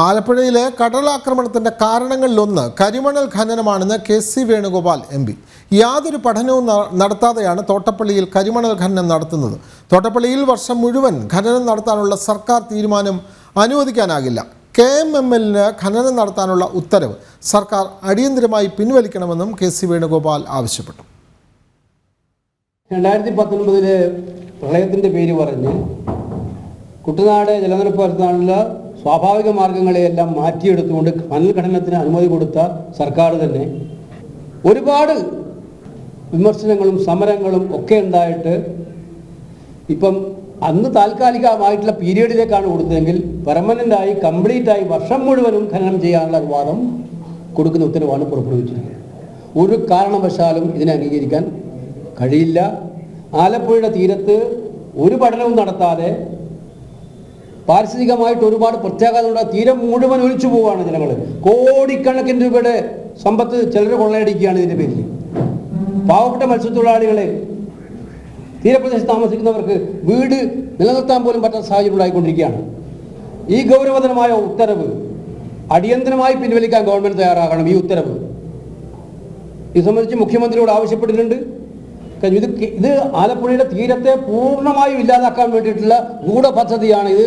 ആലപ്പുഴയിലെ കടലാക്രമണത്തിന്റെ കാരണങ്ങളിലൊന്ന് കരിമണൽ ഖനനമാണെന്ന് K C. Venugopal MP. യാതൊരു പഠനവും നടത്താതെയാണ് തോട്ടപ്പള്ളിയിൽ കരിമണൽ ഖനനം നടത്തുന്നത്. തോട്ടപ്പള്ളിയിൽ വർഷം മുഴുവൻ ഖനനം നടത്താനുള്ള സർക്കാർ തീരുമാനം അനുവദിക്കാനാകില്ല. KMML-ന് ഖനനം നടത്താനുള്ള ഉത്തരവ് സർക്കാർ അടിയന്തരമായി പിൻവലിക്കണമെന്നും കെ.സി. വേണുഗോപാൽ ആവശ്യപ്പെട്ടു. 2019 പ്രളയത്തിൻ്റെ പേര് പറഞ്ഞ് കുട്ടനാട് ജലനിരപ്പ് ഉയർത്താനുള്ള സ്വാഭാവിക മാർഗങ്ങളെയെല്ലാം മാറ്റിയെടുത്തുകൊണ്ട് മണൽ ഖനനത്തിന് അനുമതി കൊടുത്ത സർക്കാർ തന്നെ ഒരുപാട് വിമർശനങ്ങളും സമരങ്ങളും ഒക്കെ ഉണ്ടായിട്ട് ഇപ്പം അന്ന് താൽക്കാലികമായിട്ടുള്ള പീരീഡിലേക്കാണ് കൊടുത്തതെങ്കിൽ പെർമനൻ്റായി കംപ്ലീറ്റായി വർഷം മുഴുവനും ഖനനം ചെയ്യാനുള്ള അനുവാദം കൊടുക്കുന്ന ഉത്തരവാണ് പുറപ്പെടുവിച്ചിരിക്കുന്നത്. ഒരു കാരണവശാലും ഇതിനെ അംഗീകരിക്കാൻ കഴിയില്ല. ആലപ്പുഴയുടെ തീരത്ത് ഒരു പഠനവും നടത്താതെ പാരിസ്ഥിതികമായിട്ട് ഒരുപാട് പ്രത്യാഘാതമുള്ള തീരം മുഴുവൻ ഒലിച്ചു പോവുകയാണ് ജനങ്ങൾ. കോടിക്കണക്കിന് രൂപയുടെ സമ്പത്ത് ചിലർ കൊള്ളയടിക്കുകയാണ് ഇതിൻ്റെ പേരിൽ. പാവപ്പെട്ട മത്സ്യത്തൊഴിലാളികളെ തീരപ്രദേശത്ത് താമസിക്കുന്നവർക്ക് വീട് നിലനിർത്താൻ പോലും പറ്റാത്ത സാഹചര്യം ഉണ്ടായിക്കൊണ്ടിരിക്കുകയാണ്. ഈ ഗൗരവതരമായ ഉത്തരവ് അടിയന്തരമായി പിൻവലിക്കാൻ ഗവൺമെൻറ് തയ്യാറാകണം. ഈ ഉത്തരവ് ഇത് സംബന്ധിച്ച് മുഖ്യമന്ത്രിയോട് ആവശ്യപ്പെട്ടിട്ടുണ്ട്. ഇത് ആലപ്പുഴയുടെ തീരത്തെ പൂർണ്ണമായും ഇല്ലാതാക്കാൻ വേണ്ടിയിട്ടുള്ള ഗൂഢപദ്ധതിയാണ് ഇത്.